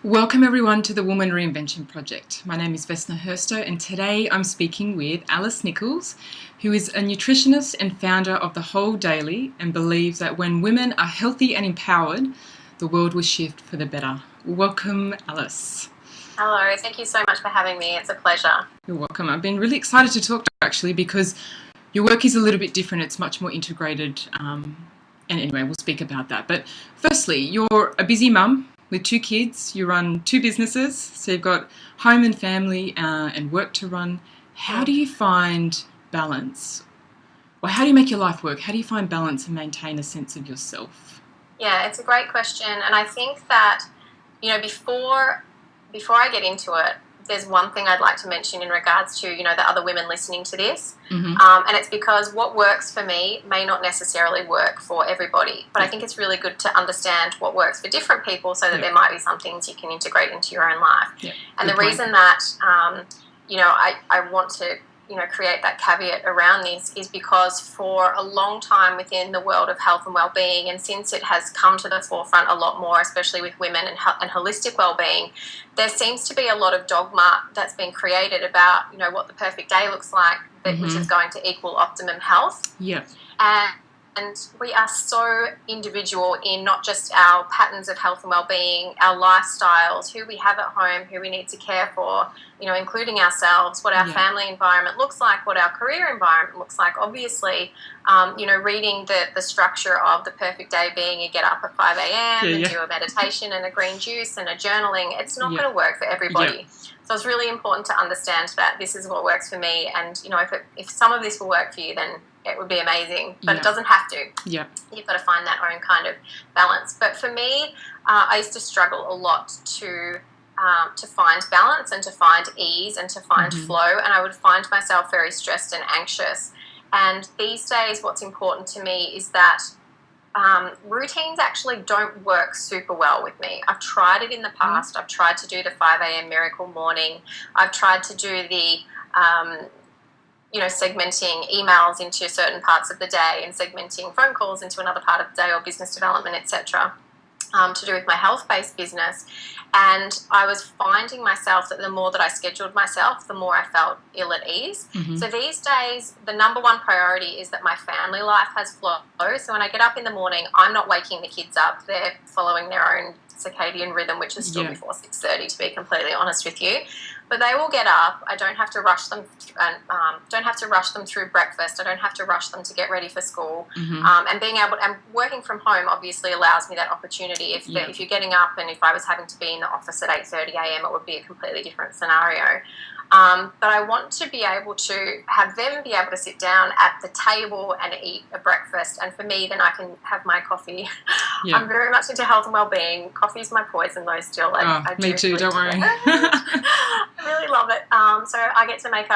Welcome everyone to the Woman Reinvention Project. My name is Vesna Hrsto and today I'm speaking with Alice Nicholls, who is a nutritionist and founder of The Whole Daily and believes that when women are healthy and empowered, the world will shift for the better. Welcome, Alice. Hello, thank you so much for having me. It's a pleasure. You're welcome. I've been really excited to talk to you actually because your work is a little bit different. It's much more integrated. And anyway, we'll speak about that. But firstly, you're a busy mum with 2 kids. You run 2 businesses. So you've got home and family and work to run. How do you find balance? Or how do you make your life work? How do you find balance and maintain a sense of yourself? Yeah, it's a great question. And I think that, before I get into it, there's one thing I'd like to mention in regards to, the other women listening to this. And it's because what works for me may not necessarily work for everybody. But I think it's really good to understand what works for different people so that there might be some things you can integrate into your own life. And the reason that, I want to create that caveat around this is because for a long time within the world of health and well-being, and since it has come to the forefront a lot more, especially with women and holistic well-being, there seems to be a lot of dogma that's been created about, what the perfect day looks like, which is going to equal optimum health. And we are so individual in not just our patterns of health and well-being, our lifestyles, who we have at home, who we need to care for, including ourselves, what our family environment looks like, what our career environment looks like. Obviously, reading the structure of the perfect day being you get up at 5 a.m. and do a meditation and a green juice and a journaling, it's not going to work for everybody. So it's really important to understand that this is what works for me. And, if some of this will work for you, then it would be amazing, but it doesn't have to. You've got to find that own kind of balance. But for me, I used to struggle a lot to find balance and to find ease and to find flow, and I would find myself very stressed and anxious. And these days, what's important to me is that routines actually don't work super well with me. I've tried it in the past. I've tried to do the 5 a.m. miracle morning. I've tried to do the segmenting emails into certain parts of the day and segmenting phone calls into another part of the day, or business development, etc., to do with my health-based business. And I was finding myself that the more that I scheduled myself, the more I felt ill at ease. So these days, the number one priority is that my family life has flow. So when I get up in the morning, I'm not waking the kids up. They're following their own circadian rhythm, which is still before 6:30, to be completely honest with you. But they will get up. I don't have to rush them, through breakfast. I don't have to rush them to get ready for school. And being able and working from home obviously allows me that opportunity. If you're getting up, and if I was having to be in the office at 8:30 a.m., it would be a completely different scenario. But I want to be able to have them be able to sit down at the table and eat a breakfast. And for me, then I can have my coffee. I'm very much into health and well-being. Coffee is my poison, though, still. Me too, don't worry. I really love it. So I get to make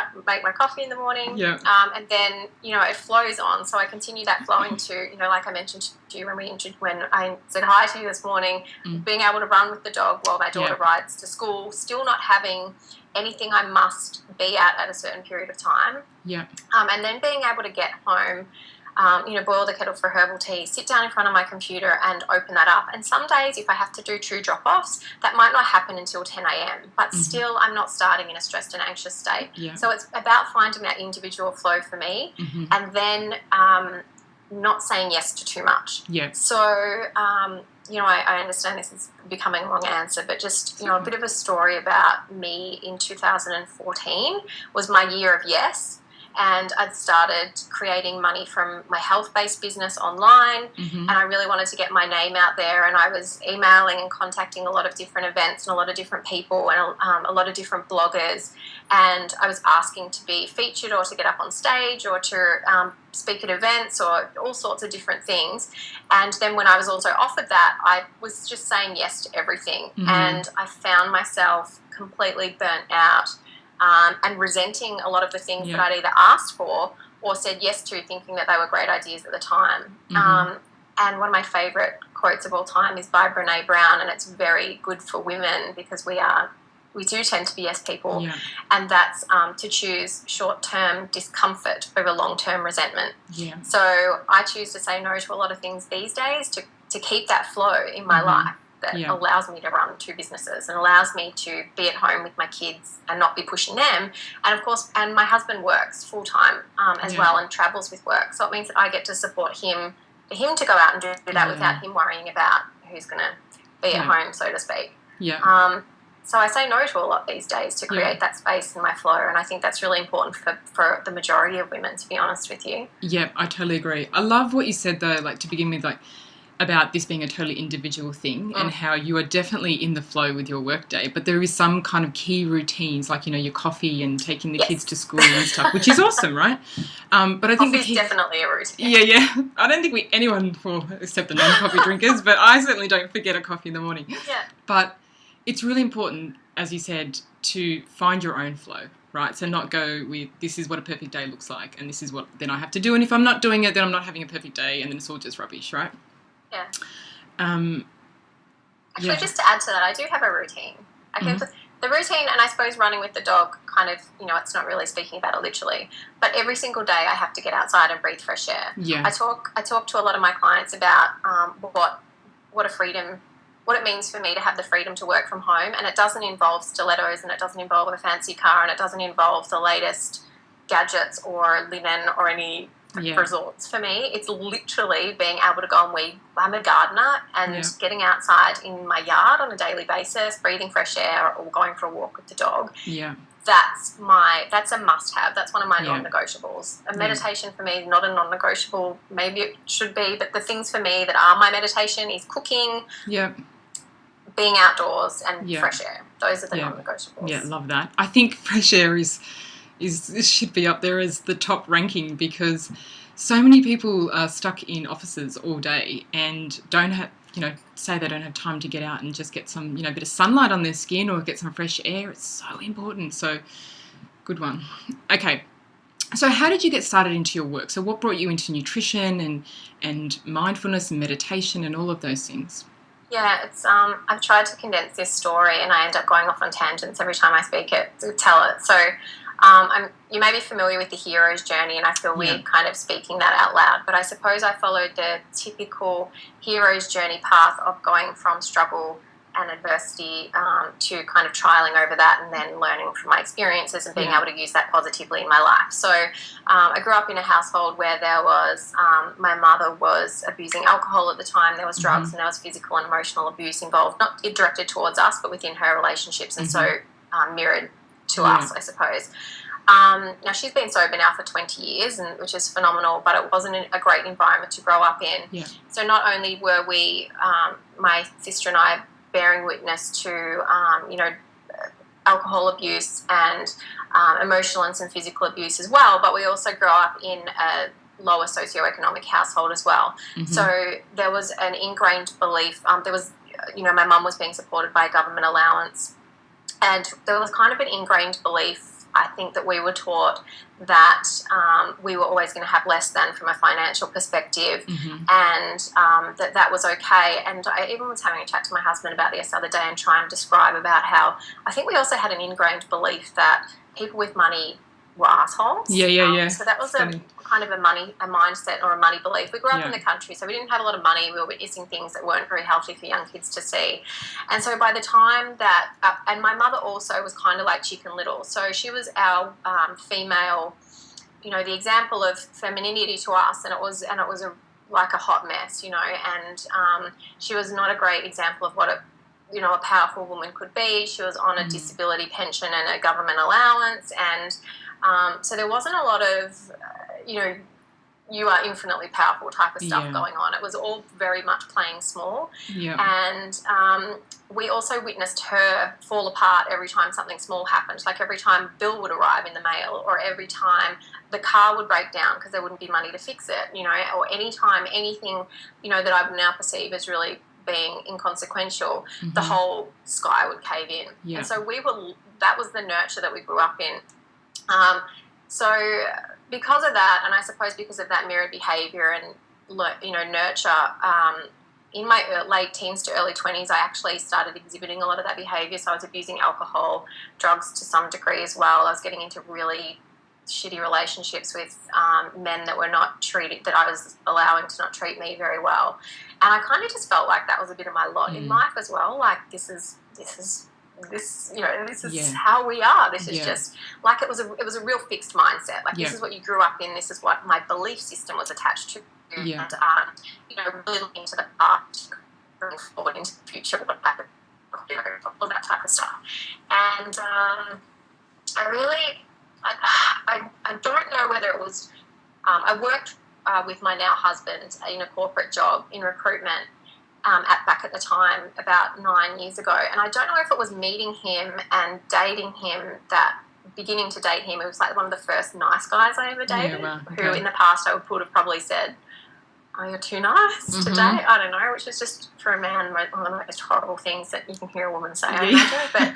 my coffee in the morning. And then, it flows on. So I continue that flowing to, like I mentioned to you when I said hi to you this morning, being able to run with the dog while my daughter rides to school, still not having anything I must be at a certain period of time. And then being able to get home, boil the kettle for herbal tea, sit down in front of my computer and open that up. And some days, if I have to do 2 drop-offs, that might not happen until 10 a.m. But still, I'm not starting in a stressed and anxious state. So it's about finding that individual flow for me, and then not saying yes to too much. So, I understand this is becoming a long answer, but just, a bit of a story about me in 2014 was my year of yes. And I'd started creating money from my health-based business online, and I really wanted to get my name out there, and I was emailing and contacting a lot of different events and a lot of different people and a lot of different bloggers, and I was asking to be featured or to get up on stage or to speak at events or all sorts of different things. And then when I was also offered that, I was just saying yes to everything, and I found myself completely burnt out. And resenting a lot of the things that I'd either asked for or said yes to, thinking that they were great ideas at the time. And one of my favourite quotes of all time is by Brene Brown, and it's very good for women because we do tend to be yes people, and that's to choose short-term discomfort over long-term resentment. So I choose to say no to a lot of things these days to keep that flow in my life. that allows me to run 2 businesses and allows me to be at home with my kids and not be pushing them. And of course, and my husband works full time as well and travels with work. So it means that I get to support him, for him to go out and do that without him worrying about who's going to be at home, so to speak. Yeah. So I say no to a lot these days to create that space in my flow, and I think that's really important for the majority of women, to be honest with you. Yeah, I totally agree. I love what you said, though, like to begin with, like about this being a totally individual thing and how you are definitely in the flow with your workday, but there is some kind of key routines, like, you know, your coffee and taking the kids to school and stuff, which is awesome, right? But I think coffee is definitely a routine. Yeah. I don't think anyone, except the non-coffee drinkers, but I certainly don't forget a coffee in the morning. Yeah. But it's really important, as you said, to find your own flow, right? So not go with, this is what a perfect day looks like and this is what then I have to do. And if I'm not doing it, then I'm not having a perfect day and then it's all just rubbish, right? Yeah. Actually, just to add to that, I do have a routine. I think the routine, and I suppose running with the dog kind of, you know, it's not really speaking about it literally, but every single day I have to get outside and breathe fresh air. Yeah. I talk to a lot of my clients about what a freedom, what it means for me to have the freedom to work from home, and it doesn't involve stilettos and it doesn't involve a fancy car and it doesn't involve the latest gadgets or linen or any resorts. For me, it's literally being able to go and weed. I'm a gardener, and getting outside in my yard on a daily basis, breathing fresh air or going for a walk with the dog. Yeah. That's a must-have. That's one of my non-negotiables. A meditation for me is not a non-negotiable. Maybe it should be, but the things for me that are my meditation is cooking, being outdoors, and fresh air. Those are the non-negotiables. Yeah, love that. I think fresh air is should be up there as the top ranking, because so many people are stuck in offices all day and don't have, you know, say they don't have time to get out and just get some, you know, bit of sunlight on their skin or get some fresh air. It's so important. So good one. Okay. So how did you get started into your work? So what brought you into nutrition and mindfulness and meditation and all of those things? Yeah, it's I've tried to condense this story and I end up going off on tangents every time I tell it. So you may be familiar with the hero's journey, and I feel weird kind of speaking that out loud, but I suppose I followed the typical hero's journey path of going from struggle and adversity to kind of trialing over that and then learning from my experiences and being able to use that positively in my life. So I grew up in a household where there was, my mother was abusing alcohol at the time, there was drugs, and there was physical and emotional abuse involved, not directed towards us, but within her relationships, and so mirrored to us, I suppose. Now, she's been sober now for 20 years, which is phenomenal, but it wasn't a great environment to grow up in. Yeah. So not only were we, my sister and I, bearing witness to, alcohol abuse and emotional and some physical abuse as well, but we also grew up in a lower socioeconomic household as well. So there was an ingrained belief, my mum was being supported by a government allowance, and there was kind of an ingrained belief, I think, that we were taught that we were always going to have less than from a financial perspective, and that was okay. And I even was having a chat to my husband about this the other day and trying to describe about how I think we also had an ingrained belief that people with money were assholes. So that was kind of a mindset or a money belief. We grew up in the country, so we didn't have a lot of money. We were witnessing things that weren't very healthy for young kids to see. And so by the time that, and my mother also was kind of like Chicken Little. So she was our female, the example of femininity to us, and it was like a hot mess, and she was not a great example of what a powerful woman could be. She was on a disability pension and a government allowance, and so there wasn't a lot of, you are infinitely powerful type of stuff going on. It was all very much playing small. And we also witnessed her fall apart every time something small happened, like every time a bill would arrive in the mail, or every time the car would break down because there wouldn't be money to fix it, or any time anything, that I would now perceive as really being inconsequential, the whole sky would cave in. And so that was the nurture that we grew up in. So because of that, and I suppose because of that mirrored behaviour and, nurture, in my late teens to early 20s, I actually started exhibiting a lot of that behaviour. So I was abusing alcohol, drugs to some degree as well. I was getting into really shitty relationships with men that I was allowing to not treat me very well. And I kind of just felt like that was a bit of my lot in life as well. Like, this is how we are. This is just like, it was a real fixed mindset. Like, this is what you grew up in. This is what my belief system was attached to. Yeah. And, really looking to the past, going forward into the future, what happened, all that type of stuff. And I don't know whether it was, I worked with my now husband in a corporate job in recruitment back at the time, about 9 years ago. And I don't know if it was meeting him and dating him, beginning to date him, it was like one of the first nice guys I ever dated, who in the past I would have probably said, "Oh, you're too nice to date." I don't know, which is just, for a man, one of the most horrible things that you can hear a woman say, I imagine. But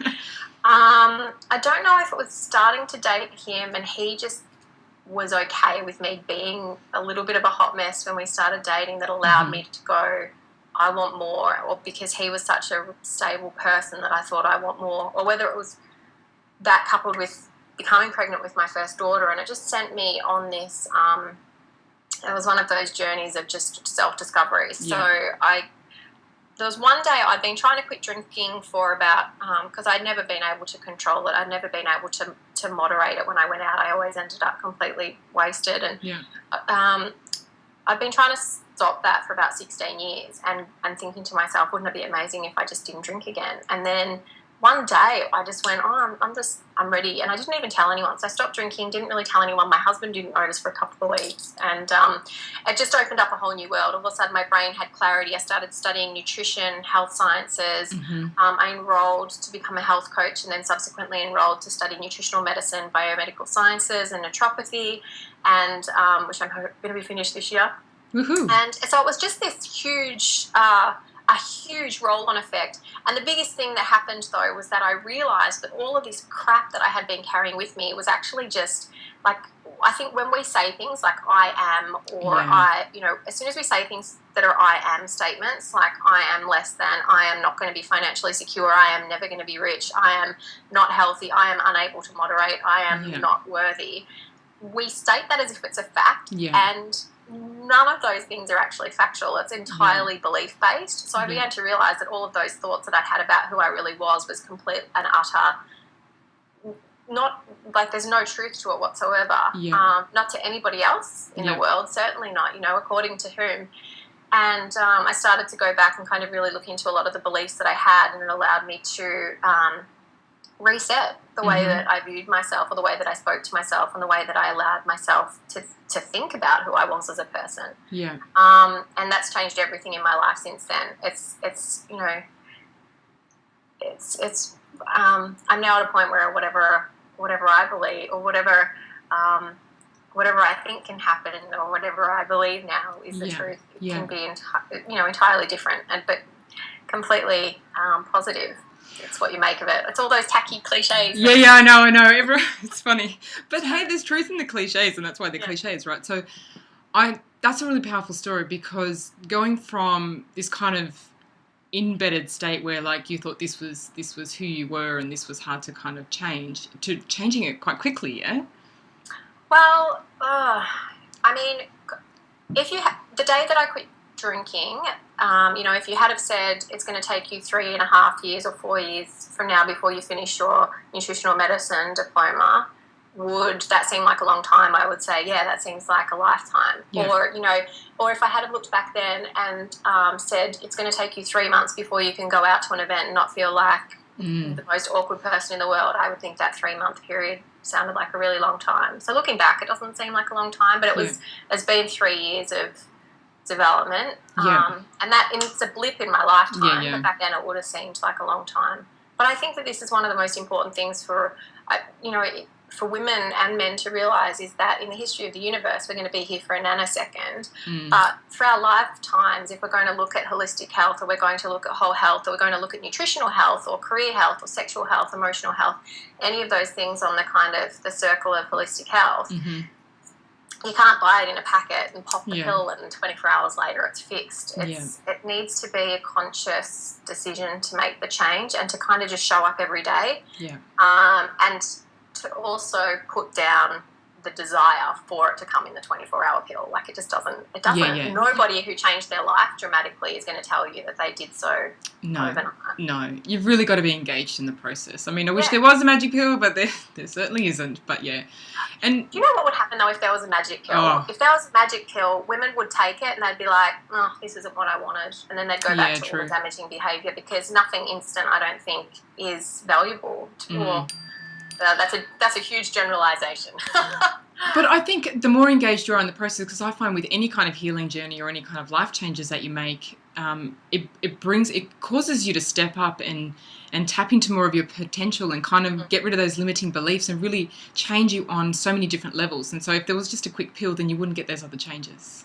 I don't know if it was starting to date him and he just was okay with me being a little bit of a hot mess when we started dating, that allowed me to go, I want more, or because he was such a stable person that I thought I want more, or whether it was that coupled with becoming pregnant with my first daughter, and it just sent me on this, it was one of those journeys of just self-discovery. So there was one day I'd been trying to quit drinking for about, because I'd never been able to control it. I'd never been able to moderate it when I went out. I always ended up completely wasted. And I've been trying to stop that for about 16 years and thinking to myself, wouldn't it be amazing if I just didn't drink again? And then one day I just went, I'm ready. And I didn't even tell anyone. So I stopped drinking, didn't really tell anyone. My husband didn't notice for a couple of weeks. And it just opened up a whole new world. All of a sudden my brain had clarity. I started studying nutrition, health sciences. I enrolled to become a health coach, and then subsequently enrolled to study nutritional medicine, biomedical sciences and naturopathy, and which I'm going to be finished this year. Woohoo. And so it was just this huge roll-on effect. And the biggest thing that happened, though, was that I realised that all of this crap that I had been carrying with me was actually just, like, I think when we say things like I am, or as soon as we say things that are I am statements, like I am less than, I am not going to be financially secure, I am never going to be rich, I am not healthy, I am unable to moderate, I am not worthy, we state that as if it's a fact, and none of those things are actually factual. It's entirely belief-based. So I began to realise that all of those thoughts that I'd had about who I really was complete and utter, not, like, there's no truth to it whatsoever. Not to anybody else in the world, certainly not, according to whom. And I started to go back and kind of really look into a lot of the beliefs that I had, and it allowed me to reset the way that I viewed myself, or the way that I spoke to myself, and the way that I allowed myself to think about who I was as a person. And that's changed everything in my life since then. I'm now at a point where whatever I believe, or whatever I think can happen, or whatever I believe now is the truth. It can be entirely different, but completely positive. It's what you make of it. It's all those tacky cliches. I know. It's funny. But hey, there's truth in the cliches, and that's why they're cliches, right? So that's a really powerful story, because going from this kind of embedded state where, like, you thought this was who you were and this was hard to kind of change, to changing it quite quickly, Well, I mean, the day that I quit drinking, if you had have said it's going to take you 3.5 years or 4 years from now before you finish your nutritional medicine diploma, would that seem like a long time? I would say, that seems like a lifetime. Or if I had have looked back then and said it's going to take you 3 months before you can go out to an event and not feel like the most awkward person in the world, I would think that 3-month period sounded like a really long time. So looking back, it doesn't seem like a long time, but it's been 3 years of development, and it's a blip in my lifetime, but back then it would have seemed like a long time. But I think that this is one of the most important things for women and men to realise, is that in the history of the universe we're going to be here for a nanosecond, but for our lifetimes, if we're going to look at holistic health, or we're going to look at whole health, or we're going to look at nutritional health, or career health, or sexual health, emotional health, any of those things on the kind of the circle of holistic health, you can't buy it in a packet and pop the pill and 24 hours later it's fixed. It needs to be a conscious decision to make the change, and to kind of just show up every day, and to also put down the desire for it to come in the 24-hour pill. Like, it just doesn't. It doesn't. Nobody who changed their life dramatically is going to tell you that they did so overnight. No, you've really got to be engaged in the process. I mean, I wish there was a magic pill, but there certainly isn't. But and do you know what would happen though if there was a magic pill? Oh. If there was a magic pill, women would take it and they'd be like, "Oh, this isn't what I wanted," and then they'd go back to all the damaging behaviour, because nothing instant, I don't think, is valuable. That's a huge generalisation. But I think the more engaged you are in the process, because I find with any kind of healing journey or any kind of life changes that you make, it causes you to step up and tap into more of your potential and kind of get rid of those limiting beliefs and really change you on so many different levels. And so if there was just a quick pill, then you wouldn't get those other changes.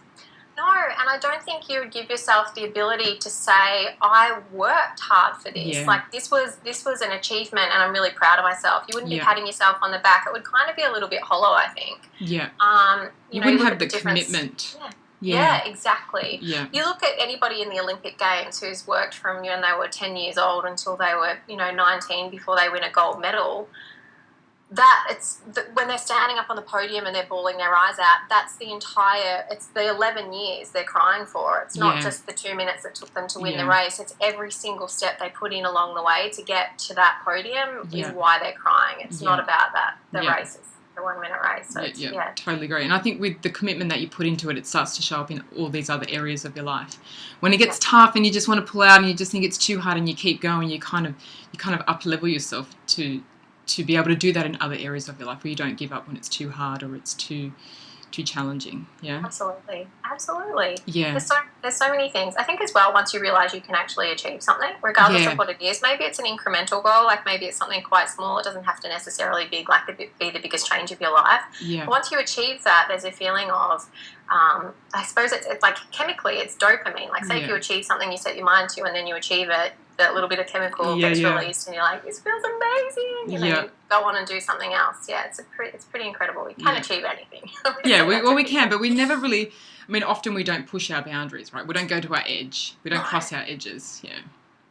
No, and I don't think you would give yourself the ability to say, I worked hard for this. Like, this was an achievement and I'm really proud of myself. You wouldn't be patting yourself on the back. It would kind of be a little bit hollow, I think. Yeah. You wouldn't have the commitment. Yeah, exactly. Yeah. You look at anybody in the Olympic Games who's worked from when they were 10 years old until they were, 19 before they win a gold medal. When they're standing up on the podium and they're bawling their eyes out, it's the 11 years they're crying for. It's not just the 2 minutes that took them to win the race. It's every single step they put in along the way to get to that podium is why they're crying. It's not about that. The race is the 1 minute race. So Totally agree. And I think with the commitment that you put into it start to show up in all these other areas of your life. When it gets tough and you just want to pull out and you just think it's too hard and you keep going, you kind of up level yourself to be able to do that in other areas of your life where you don't give up when it's too hard or it's too challenging. Yeah. Absolutely. Yeah. There's so many things. I think as well, once you realise you can actually achieve something, regardless of what it is, maybe it's an incremental goal, like maybe it's something quite small. It doesn't have to necessarily be the biggest change of your life. Yeah. But once you achieve that, there's a feeling of, I suppose it's like chemically, it's dopamine. Like, say if you achieve something you set your mind to and then you achieve it, that little bit of chemical gets released and you're like, this feels amazing. And then you go on and do something else. Yeah, it's pretty incredible. We can achieve anything. We can, but we never really, I mean, often we don't push our boundaries, right? We don't go to our edge. We don't cross our edges. Yeah.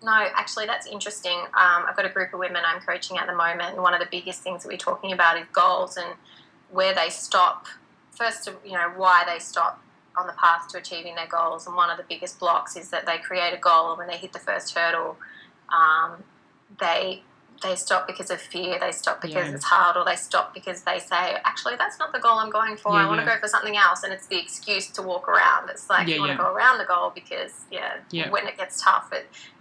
No, actually, that's interesting. I've got a group of women I'm coaching at the moment, and one of the biggest things that we're talking about is goals and where they stop. First, why they stop on the path to achieving their goals, and one of the biggest blocks is that they create a goal and when they hit the first hurdle, they stop because of fear, they stop because it's hard, or they stop because they say, actually, that's not the goal I'm going for, I want to go for something else, and it's the excuse to walk around. It's like you want to go around the goal because when it gets tough,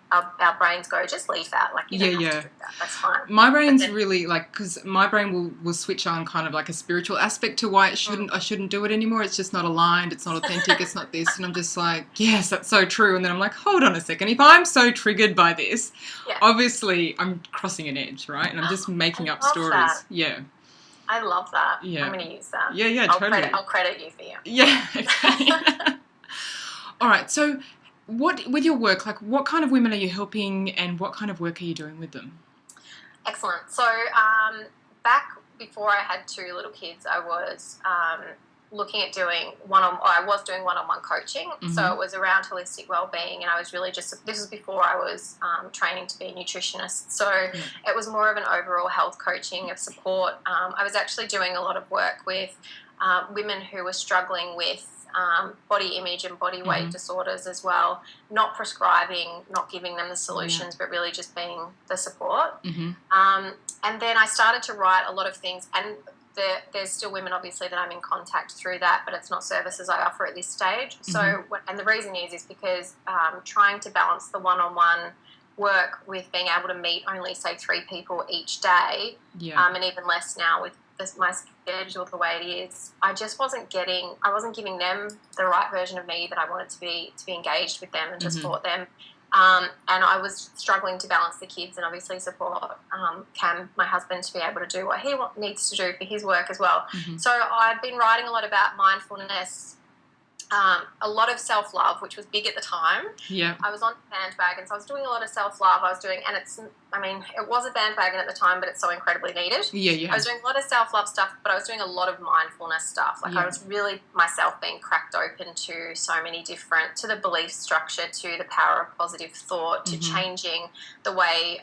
our brains go, just leave that. Like, you don't have to do that. That's fine. My brain's really like, because my brain will switch on kind of like a spiritual aspect to why I shouldn't do it anymore. It's just not aligned. It's not authentic. It's not this. And I'm just like, yes, that's so true. And then I'm like, hold on a second. If I'm so triggered by this, obviously I'm crossing an edge, right? And I'm just making up stories. That. Yeah. I love that. Yeah. I'm going to use that. Yeah, totally. I'll credit you for you. Yeah. Okay. All right. So, with your work, like, what kind of women are you helping and what kind of work are you doing with them? Excellent. So back before I had 2 little kids, I was looking at doing one-on-one coaching. Mm-hmm. So it was around holistic well-being, and I was really this was before I was training to be a nutritionist. So it was more of an overall health coaching of support. I was actually doing a lot of work with women who were struggling with body image and body weight disorders as well, not prescribing, not giving them the solutions, but really just being the support. And then I started to write a lot of things, and there's still women obviously that I'm in contact through that, but it's not services I offer at this stage. So, and the reason is because trying to balance the one-on-one work with being able to meet only, say, 3 people each day, and even less now with my schedule the way it is, I wasn't giving them the right version of me that I wanted to be engaged with them and to support them. And I was struggling to balance the kids and obviously support Cam, my husband, to be able to do what he needs to do for his work as well. So I'd been writing a lot about mindfulness, a lot of self-love, which was big at the time. I was on bandwagon, so I was doing a lot of self-love. It was a bandwagon at the time, but it's so incredibly needed. I was doing a lot of self-love stuff, but I was doing a lot of mindfulness stuff. I was really myself being cracked open to so many different, to the belief structure, to the power of positive thought, to changing the way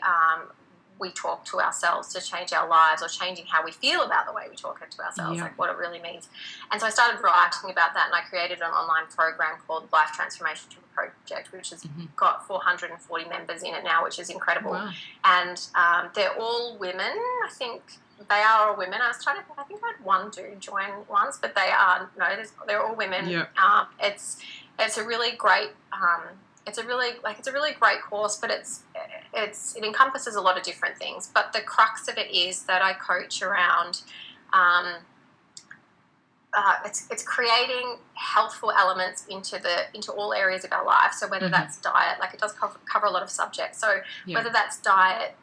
we talk to ourselves to change our lives, or changing how we feel about the way we talk to ourselves, like what it really means. And so I started writing about that, and I created an online program called Life Transformation Project, which has got 440 members in it now, which is incredible. Wow. And they're all women. I think they are all women. I was trying to think, I think I had one dude join once, but they're all women. Yeah. It's a really great it's a really great course, but it encompasses a lot of different things. But the crux of it is that I coach around it's creating healthful elements into all areas of our life. So whether that's diet, like it does cover a lot of subjects. So whether that's diet,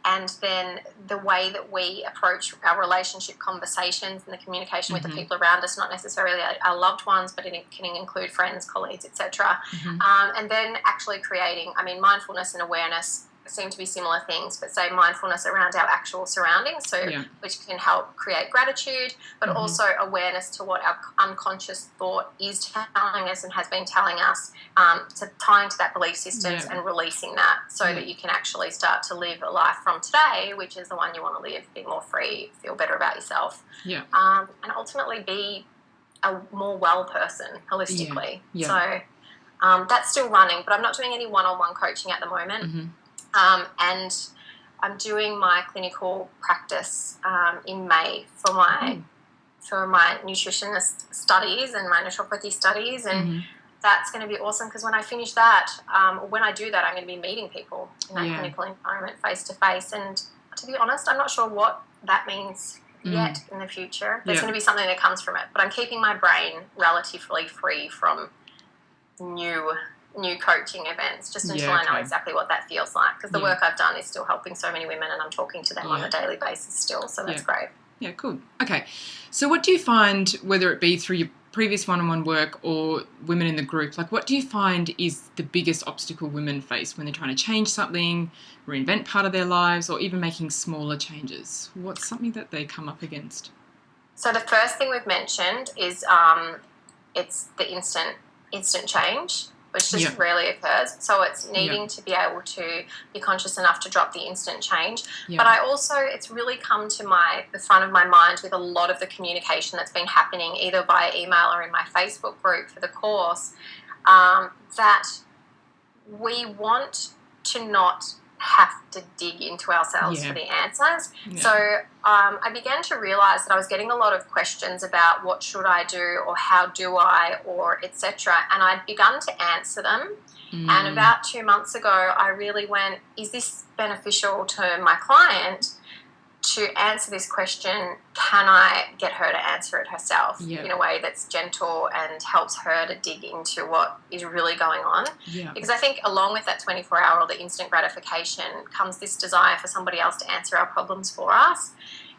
and then the way that we approach our relationship conversations and the communication with the people around us, not necessarily our loved ones, but it can include friends, colleagues, etc. And then actually creating, mindfulness and awareness seem to be similar things, but say mindfulness around our actual surroundings, which can help create gratitude, but also awareness to what our unconscious thought is telling us and has been telling us, to tying to that belief systems and releasing that so that you can actually start to live a life from today, which is the one you want to live, be more free, feel better about yourself, and ultimately be a more well person holistically. So that's still running, but I'm not doing any one-on-one coaching at the moment. And I'm doing my clinical practice in May for my nutritionist studies and my naturopathy studies, and that's going to be awesome, because when I finish that, when I do that, I'm going to be meeting people in that clinical environment face to face. And to be honest, I'm not sure what that means yet in the future. There's going to be something that comes from it, but I'm keeping my brain relatively free from new coaching events just until I know exactly what that feels like, because the work I've done is still helping so many women, and I'm talking to them on a daily basis still, so that's great. Yeah, cool. Okay, so what do you find, whether it be through your previous one-on-one work or women in the group, like what do you find is the biggest obstacle women face when they're trying to change something, reinvent part of their lives, or even making smaller changes? What's something that they come up against? So the first thing we've mentioned is it's the instant change, which just rarely occurs. So it's needing to be able to be conscious enough to drop the instant change. But I also, it's really come to the front of my mind with a lot of the communication that's been happening either via email or in my Facebook group for the course, that we want to not have to dig into ourselves for the answers. So I began to realise that I was getting a lot of questions about what should I do, or how do I, or etc. And I'd begun to answer them. And about 2 months ago, I really went, is this beneficial to my client to answer this question? Can I get her to answer it herself in a way that's gentle and helps her to dig into what is really going on? Because I think along with that 24-hour or the instant gratification comes this desire for somebody else to answer our problems for us.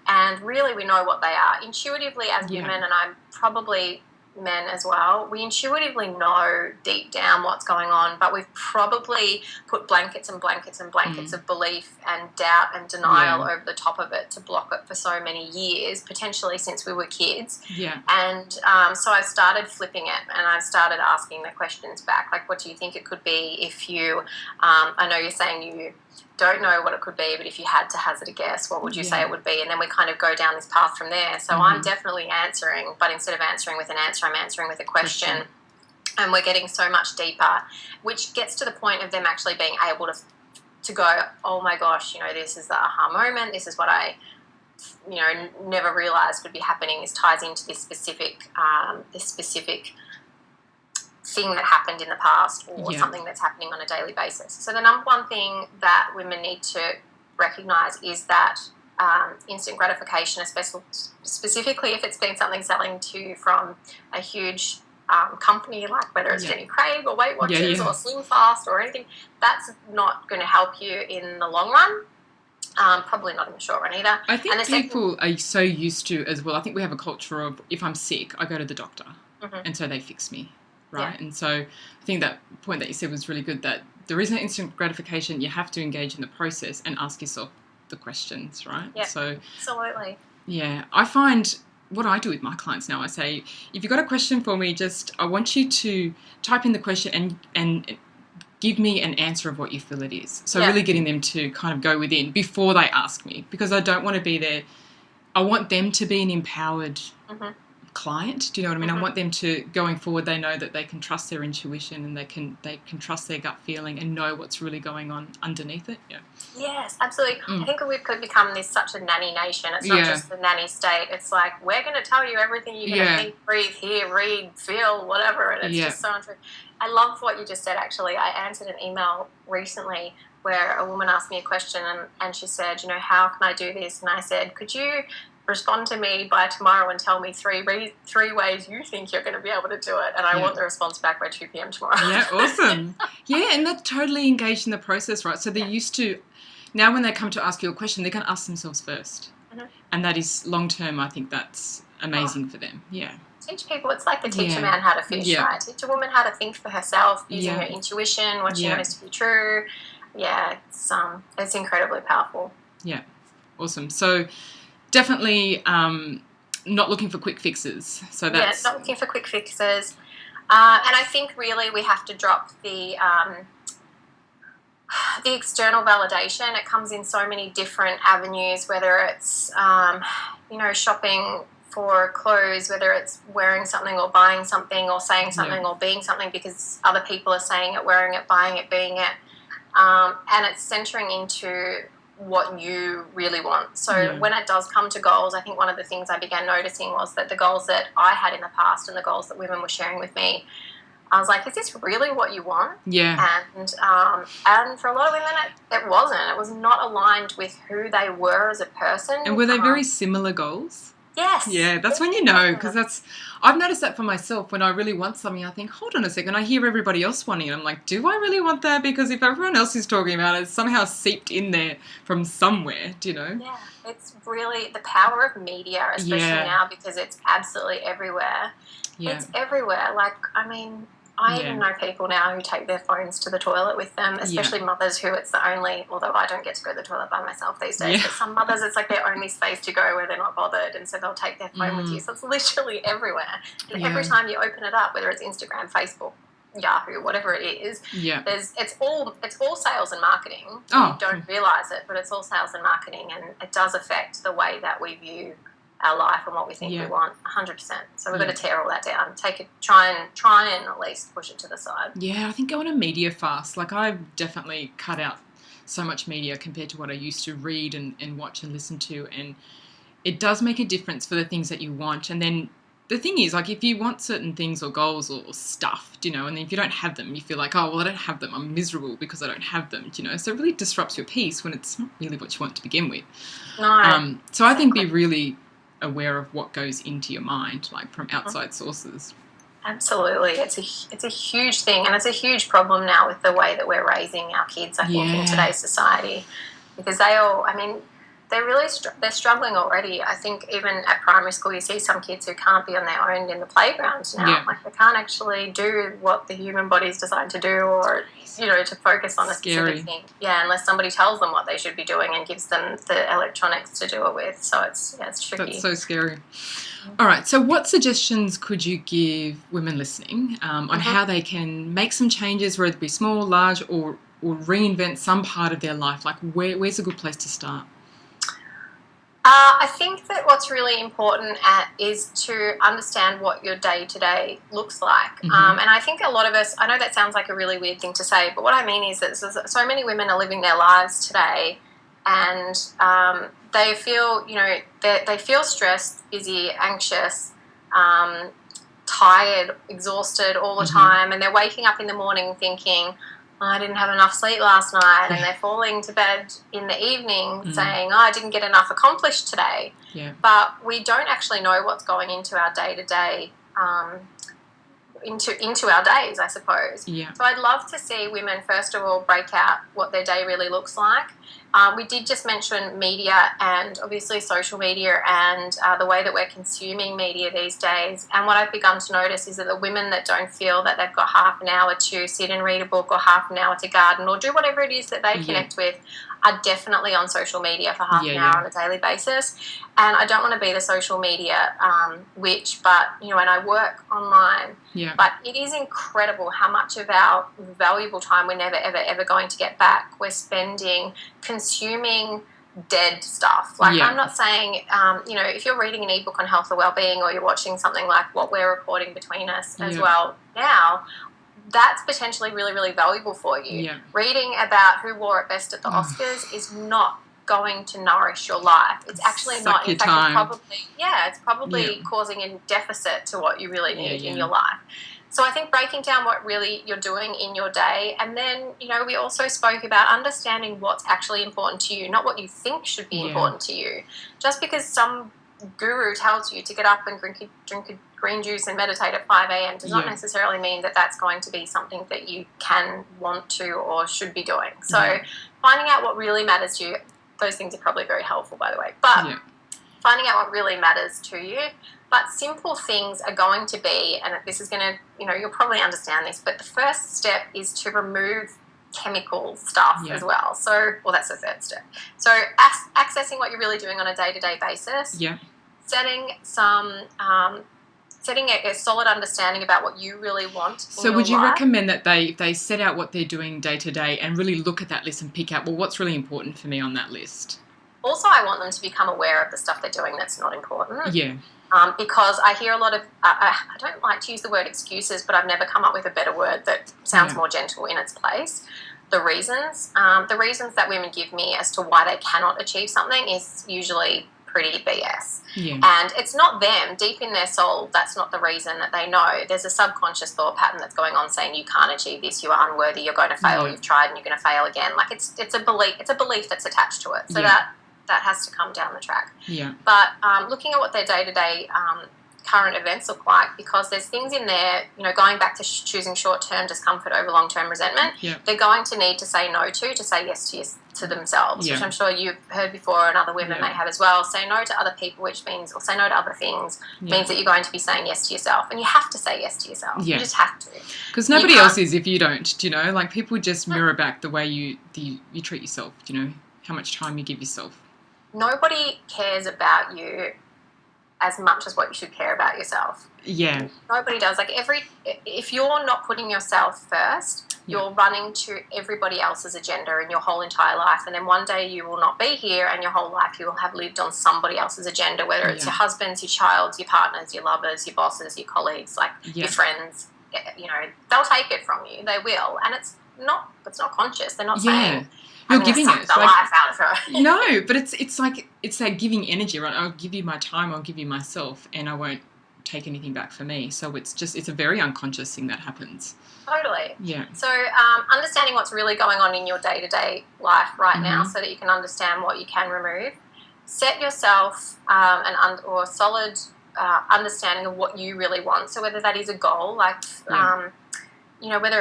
And really we know what they are. Intuitively as women, and I'm probably men as well, we intuitively know deep down what's going on, but we've probably put blankets and blankets and blankets of belief and doubt and denial over the top of it to block it for so many years, potentially since we were kids. And so I started flipping it, and I started asking the questions back, like, what do you think it could be if you, I know you're saying you don't know what it could be, but if you had to hazard a guess, what would you say it would be? And then we kind of go down this path from there. So I'm definitely answering, but instead of answering with an answer, I'm answering with a question. And we're getting so much deeper, which gets to the point of them actually being able to go, oh my gosh, this is the aha moment. This is what I, never realised would be happening. This ties into this specific thing that happened in the past, or something that's happening on a daily basis. So the number one thing that women need to recognise is that instant gratification, specifically if it's been something selling to you from a huge company, like whether it's Jenny Craig or Weight Watchers or Slim Fast or anything, that's not going to help you in the long run. Probably not in the short run either. I think people are so used to as well. I think we have a culture of, if I'm sick, I go to the doctor, and so they fix me. Right. And so I think that point that you said was really good, that there is no instant gratification. You have to engage in the process and ask yourself the questions, right? Yeah, so absolutely. Yeah. I find what I do with my clients now, I say, if you've got a question for me, I want you to type in the question and give me an answer of what you feel it is. So really getting them to kind of go within before they ask me, because I don't want to be there. I want them to be an empowered client. Do you know what I mean? I want them to, going forward, they know that they can trust their intuition and they can trust their gut feeling and know what's really going on underneath it. Yeah. Yes, absolutely. I think we could become such a nanny nation. It's not just the nanny state. It's like, we're going to tell you everything you're going to think, breathe, hear, read, feel, whatever. And it's just so untrue. I love what you just said, actually. I answered an email recently where a woman asked me a question and she said, you know, how can I do this? And I said, could you respond to me by tomorrow and tell me three ways you think you're going to be able to do it, and I want the response back by 2 p.m. tomorrow. Yeah, awesome. Yeah, and they're totally engaged in the process, right? So they're used to, now when they come to ask you a question, they're going to ask themselves first. And that is long term, I think that's amazing for them. Yeah. Teach people, it's like the teach a man how to fish, right? Teach a woman how to think for herself using her intuition, what she knows to be true. Yeah, it's incredibly powerful. Yeah, awesome. So definitely not looking for quick fixes. So that's not looking for quick fixes. And I think really we have to drop the external validation. It comes in so many different avenues, whether it's shopping for clothes, whether it's wearing something or buying something or saying something or being something because other people are saying it, wearing it, buying it, being it. And it's centering into what you really want. So when it does come to goals, I think one of the things I began noticing was that the goals that I had in the past and the goals that women were sharing with me, I was like, is this really what you want? Yeah. And for a lot of women, it wasn't. It was not aligned with who they were as a person. And were they very similar goals? Yes. Yeah, that's when you know, because I've noticed that for myself. When I really want something, I think, hold on a second, I hear everybody else wanting it. I'm like, do I really want that? Because if everyone else is talking about it, it's somehow seeped in there from somewhere, do you know? Yeah, it's really the power of media, especially now, because it's absolutely everywhere. Yeah. It's everywhere. Like, I mean, I even know people now who take their phones to the toilet with them, especially mothers who it's the only, although I don't get to go to the toilet by myself these days, but some mothers it's like their only space to go where they're not bothered, and so they'll take their phone with you. So it's literally everywhere. And every time you open it up, whether it's Instagram, Facebook, Yahoo, whatever it is, it's all sales and marketing. You don't realise it, but it's all sales and marketing, and it does affect the way that we view our life and what we think we want, 100%. So we've got to tear all that down. Try and at least push it to the side. Yeah, I think going a media fast. Like, I've definitely cut out so much media compared to what I used to read and watch and listen to, and it does make a difference for the things that you want. And then the thing is, like, if you want certain things or goals or stuff, you know, and if you don't have them, you feel like, oh, well, I don't have them. I'm miserable because I don't have them, you know. So it really disrupts your peace when it's not really what you want to begin with. No. So I think be really aware of what goes into your mind, like from outside sources. Absolutely. It's a huge thing, and it's a huge problem now with the way that we're raising our kids, I think, in today's society, because they're struggling already. I think even at primary school you see some kids who can't be on their own in the playground now. Like, they can't actually do what the human body is designed to do, or, you know, to focus on a specific thing. Yeah, unless somebody tells them what they should be doing and gives them the electronics to do it with. So it's tricky. That's so scary. All right, so what suggestions could you give women listening on how they can make some changes, whether it be small, large, or reinvent some part of their life? Like, where's a good place to start? I think that what's really important is to understand what your day-to-day looks like. And I think a lot of us, I know that sounds like a really weird thing to say, but what I mean is that so many women are living their lives today, and they feel, you know, they feel stressed, busy, anxious, tired, exhausted all the time, and they're waking up in the morning thinking, I didn't have enough sleep last night, and they're falling to bed in the evening saying, I didn't get enough accomplished today. But we don't actually know what's going into our day-to-day, into our days, I suppose. So I'd love to see women, first of all, break out what their day really looks like, We did just mention media and obviously social media and the way that we're consuming media these days. And what I've begun to notice is that the women that don't feel that they've got half an hour to sit and read a book or half an hour to garden or do whatever it is that they connect with are definitely on social media for half an hour on a daily basis. And I don't want to be the social media witch, but, and I work online. Yeah. But it is incredible how much of our valuable time we're never, ever, ever going to get back we're spending consuming dead stuff. Like, I'm not saying, if you're reading an ebook on health or well-being or you're watching something like what we're recording between us as well now, that's potentially really, really valuable for you. Yeah. Reading about who wore it best at the Oscars is not going to nourish your life. It's actually not. In fact, it's probably causing a deficit to what you really need in your life. So I think breaking down what really you're doing in your day, and then, we also spoke about understanding what's actually important to you, not what you think should be important to you. Just because some guru tells you to get up and drink a green juice and meditate at 5 a.m. does not necessarily mean that that's going to be something that you can, want to, or should be doing. So finding out what really matters to you, those things are probably very helpful, by the way, but finding out what really matters to you. But simple things are going to be, and this is going to, you'll probably understand this, but the first step is to remove chemical stuff as well. So, that's the third step. So accessing what you're really doing on a day-to-day basis. Yeah. Setting a solid understanding about what you really want. So would you recommend that they set out what they're doing day to day and really look at that list and pick out, well, what's really important for me on that list? Also, I want them to become aware of the stuff they're doing that's not important. Yeah. Because I hear a lot of, I don't like to use the word excuses, but I've never come up with a better word that sounds more gentle in its place. The reasons that women give me as to why they cannot achieve something is usually pretty BS. Yeah. And it's not them. Deep in their soul, that's not the reason that they know. There's a subconscious thought pattern that's going on saying you can't achieve this, you are unworthy, you're going to fail, you've tried and you're going to fail again. Like it's a belief that's attached to it. So that has to come down the track. Yeah. But looking at what their day-to-day current events look like, because there's things in there, going back to choosing short-term discomfort over long-term resentment, they're going to need to say no to say yes to themselves, which I'm sure you've heard before and other women may have as well. Say no to other people, which means, or say no to other things, means that you're going to be saying yes to yourself. And you have to say yes to yourself. Yeah. You just have to. Because nobody else is if you don't, like people just mirror back the way you treat yourself, how much time you give yourself. Nobody cares about you as much as what you should care about yourself. Yeah. Nobody does. If you're not putting yourself first, you're running to everybody else's agenda in your whole entire life. And then one day you will not be here and your whole life you will have lived on somebody else's agenda, whether it's your husband's, your child's, your partner's, your lovers, your bosses, your colleagues, your friends. They'll take it from you. They will. And it's not conscious. They're not saying... You're giving it. The life out of her. No, but it's that giving energy, right? I'll give you my time, I'll give you myself, and I won't take anything back for me. So it's a very unconscious thing that happens. Totally. Yeah. So understanding what's really going on in your day-to-day life right now so that you can understand what you can remove. Set yourself or solid understanding of what you really want. So whether that is a goal, whether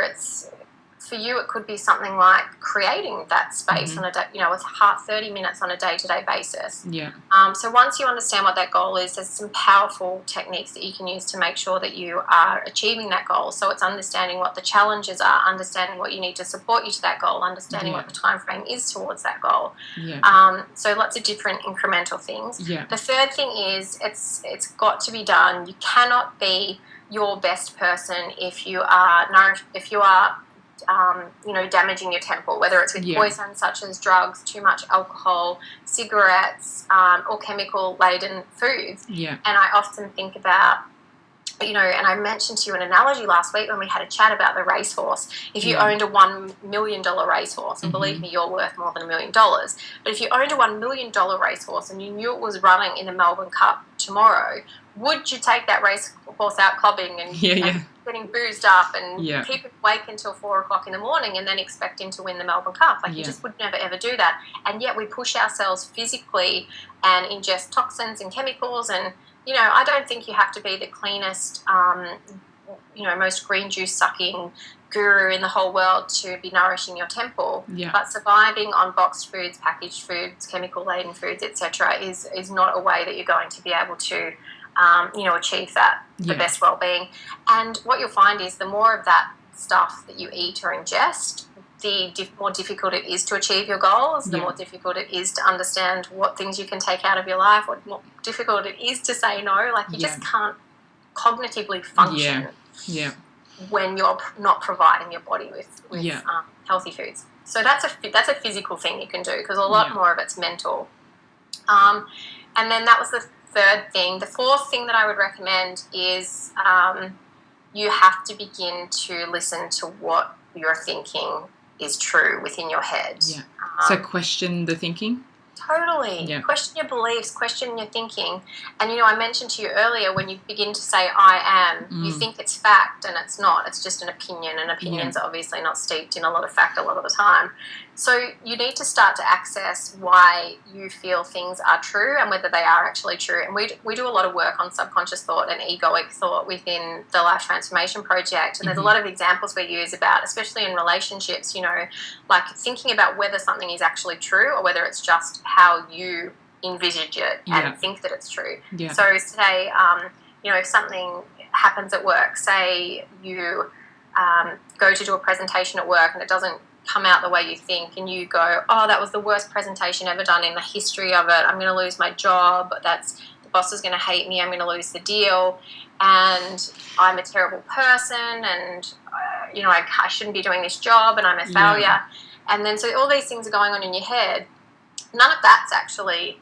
it's... For you, it could be something like creating that space on a day, with 30 minutes on a day-to-day basis. Yeah. So once you understand what that goal is, there's some powerful techniques that you can use to make sure that you are achieving that goal. So it's understanding what the challenges are, understanding what you need to support you to that goal, understanding what the time frame is towards that goal. Yeah. So lots of different incremental things. Yeah. The third thing is it's got to be done. You cannot be your best person if you are damaging your temple, whether it's with poison such as drugs, too much alcohol, cigarettes, or chemical-laden foods. Yeah. And I often think about, and I mentioned to you an analogy last week when we had a chat about the racehorse. If you owned a $1 million racehorse, and believe me, you're worth more than $1 million, but if you owned a $1 million racehorse and you knew it was running in the Melbourne Cup tomorrow, would you take that racehorse out clubbing and getting boozed up and keep him awake until 4 o'clock in the morning and then expect him to win the Melbourne Cup? You just would never, ever do that. And yet we push ourselves physically and ingest toxins and chemicals. And, I don't think you have to be the cleanest, most green juice sucking guru in the whole world to be nourishing your temple. Yeah. But surviving on boxed foods, packaged foods, chemical laden foods, etc., is not a way that you're going to be able to achieve that, the best well-being. And what you'll find is the more of that stuff that you eat or ingest, the more difficult it is to achieve your goals, the more difficult it is to understand what things you can take out of your life, what more difficult it is to say no. Like, you just can't cognitively function when you're not providing your body with healthy foods. So that's a physical thing you can do, because a lot more of it's mental. And then that was the third thing. The fourth thing that I would recommend is you have to begin to listen to what you're thinking is true within your head. Yeah. So question the thinking? Totally. Yeah. Question your beliefs, question your thinking. And, I mentioned to you earlier, when you begin to say I am, you think it's fact, and it's not. It's just an opinion, and opinions are obviously not steeped in a lot of fact a lot of the time. So you need to start to access why you feel things are true and whether they are actually true. And we do a lot of work on subconscious thought and egoic thought within the Life Transformation Project. And there's a lot of examples we use about, especially in relationships, like thinking about whether something is actually true or whether it's just how you envisage it and think that it's true. Yeah. So say, if something happens at work, say you go to do a presentation at work and it doesn't come out the way you think, and you go, oh, that was the worst presentation ever done in the history of it, I'm going to lose my job, the boss is going to hate me, I'm going to lose the deal, and I'm a terrible person, and I shouldn't be doing this job, and I'm a failure. And then so all these things are going on in your head. None of that's actually,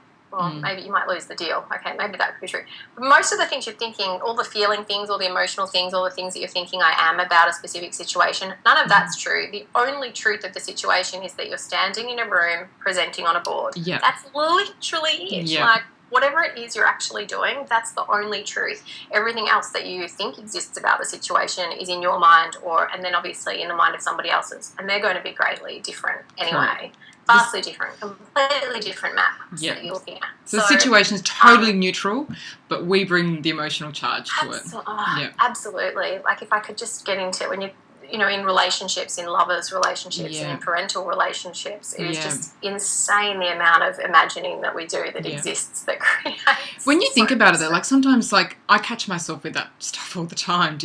maybe you might lose the deal. Okay, maybe that could be true. But most of the things you're thinking, all the feeling things, all the emotional things, all the things that you're thinking I am about a specific situation, none of that's true. The only truth of the situation is that you're standing in a room presenting on a board. Yeah. That's literally it. Yeah. Like, whatever it is you're actually doing, that's the only truth. Everything else that you think exists about the situation is in your mind, and then obviously in the mind of somebody else's, and they're going to be greatly different anyway. Right. Vastly different, completely different map that you're looking at. So the situation is totally neutral, but we bring the emotional charge to it. Absolutely. Like, if I could just get into it, when you in relationships, in lovers' relationships, and in parental relationships, it is just insane the amount of imagining that we do that exists, that creates. When you think about it, though, like, sometimes, like, I catch myself with that stuff all the time,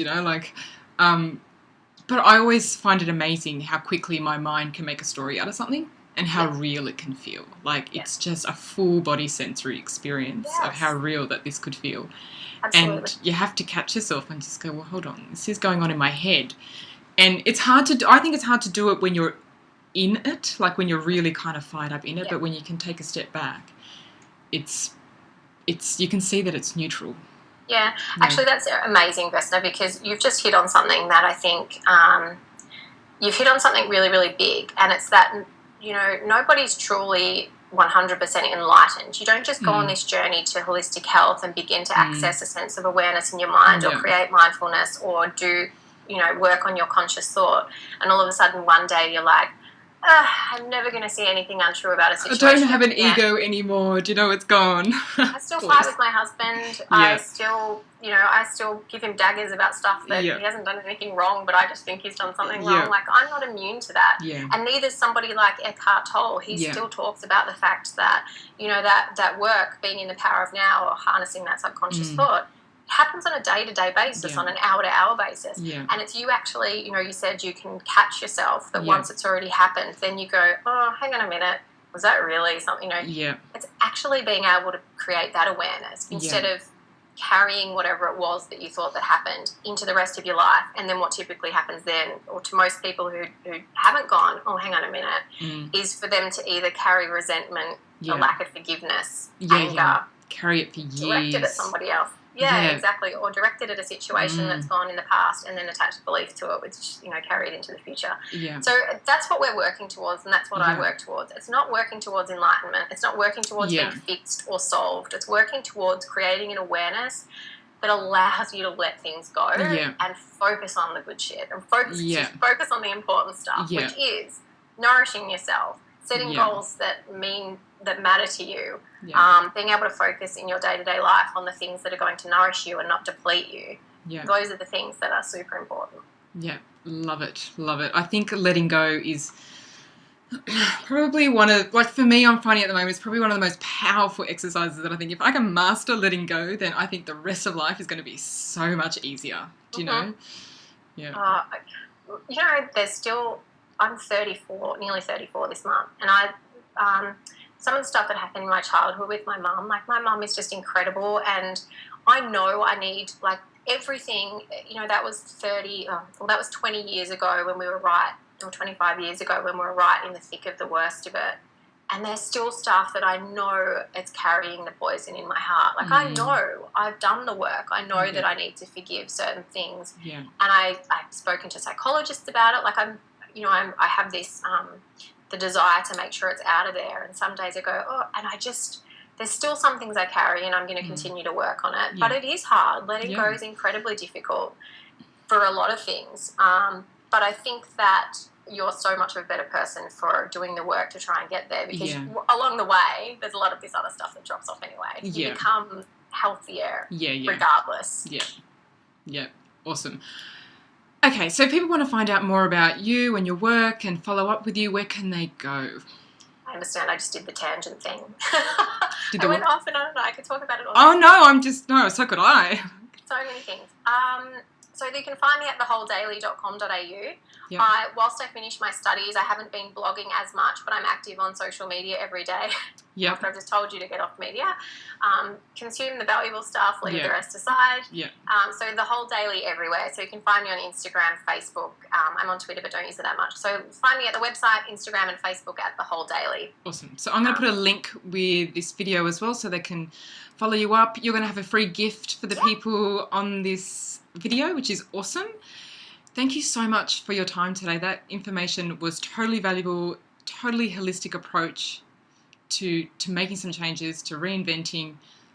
but I always find it amazing how quickly my mind can make a story out of something. And how real it can feel. Like, it's just a full body sensory experience of how real that this could feel. Absolutely. And you have to catch yourself and just go, well, hold on, this is going on in my head. And it's hard to do. I think it's hard to do it when you're in it, like when you're really kind of fired up in it. But when you can take a step back, it's you can see that it's neutral. Yeah. Actually, that's amazing, Vesna, because you've just hit on something that I think you've hit on something really, really big, and it's that, nobody's truly 100% enlightened. You don't just go on this journey to holistic health and begin to access a sense of awareness in your mind or create mindfulness or do, work on your conscious thought, and all of a sudden one day you're like, I'm never going to see anything untrue about a situation. I don't have an ego anymore. Do you know, it's gone. I still fight with my husband. I still give him daggers about stuff that he hasn't done anything wrong, but I just think he's done something wrong. Like, I'm not immune to that. Yeah. And neither is somebody like Eckhart Tolle. He still talks about the fact that, that work, being in the power of now or harnessing that subconscious thought, happens on a day-to-day basis, on an hour-to-hour basis. Yeah. And it's you actually, you said you can catch yourself that once it's already happened, then you go, oh, hang on a minute, was that really something? It's actually being able to create that awareness instead of carrying whatever it was that you thought that happened into the rest of your life. And then what typically happens then, or to most people who haven't gone, oh, hang on a minute, is for them to either carry resentment, a lack of forgiveness, anger, carry it for years, directed at somebody else. Yeah, exactly. Or directed at a situation that's gone in the past and then attached belief to it, which, carry it into the future. Yeah. So that's what we're working towards, and that's what I work towards. It's not working towards enlightenment. It's not working towards being fixed or solved. It's working towards creating an awareness that allows you to let things go and focus on the good shit and focus on the important stuff, which is nourishing yourself, setting goals that matter to you, being able to focus in your day-to-day life on the things that are going to nourish you and not deplete you, Yeah. Those are the things that are super important. Yeah, love it, love it. I think letting go is probably one of, like for me, I'm finding at the moment, it's probably one of the most powerful exercises that I think if I can master letting go, then I think the rest of life is going to be so much easier. Do you know? Yeah. You know, there's still, I'm 34, nearly 34 this month, and some of the stuff that happened in my childhood with my mum, like my mum is just incredible, and I know I need, like, everything, you know, that was 20 years ago when we were right, or 25 years ago when we were right in the thick of the worst of it. And there's still stuff that I know it's carrying the poison in my heart. Like, I know I've done the work. I know that I need to forgive certain things. Yeah. And I've spoken to psychologists about it. Like, I have this, the desire to make sure it's out of there. And some days I go, there's still some things I carry and I'm going to continue to work on it. Yeah. But it is hard. Letting go is incredibly difficult for a lot of things. But I think that you're so much of a better person for doing the work to try and get there, because along the way, there's a lot of this other stuff that drops off anyway. You become healthier regardless. Yeah. Awesome. Okay, so if people want to find out more about you and your work and follow up with you, where can they go? I understand. I just did the tangent thing. I went off and on. I could talk about it all. Oh, no, so could I. So many things. So you can find me at thewholedaily.com.au. Yep. Whilst I finish my studies, I haven't been blogging as much, but I'm active on social media every day. Yep. After I've just told you to get off media. Consume the valuable stuff, leave the rest aside. Yeah. So The Whole Daily everywhere. So you can find me on Instagram, Facebook. I'm on Twitter, but don't use it that much. So find me at the website, Instagram and Facebook at The Whole Daily. Awesome. So I'm going to put a link with this video as well so they can follow you up. You're going to have a free gift for the people on this video, which is awesome. Thank you so much for your time today. That information was totally valuable, totally holistic approach to making some changes, to reinventing.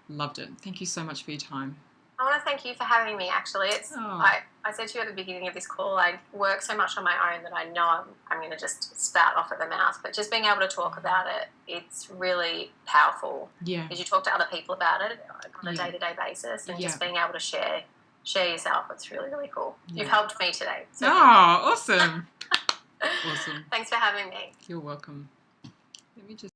Loved it. Thank you so much for your time. I want to thank you for having me, actually. I said to you at the beginning of this call, I work so much on my own that I know I'm going to just spout off at the mouth. But just being able to talk about it, it's really powerful. Yeah. Because you talk to other people about it on a day-to-day basis, and just being able to share yourself, it's really, really cool. You've helped me today. So awesome. Awesome. Thanks for having me. You're welcome. Let me just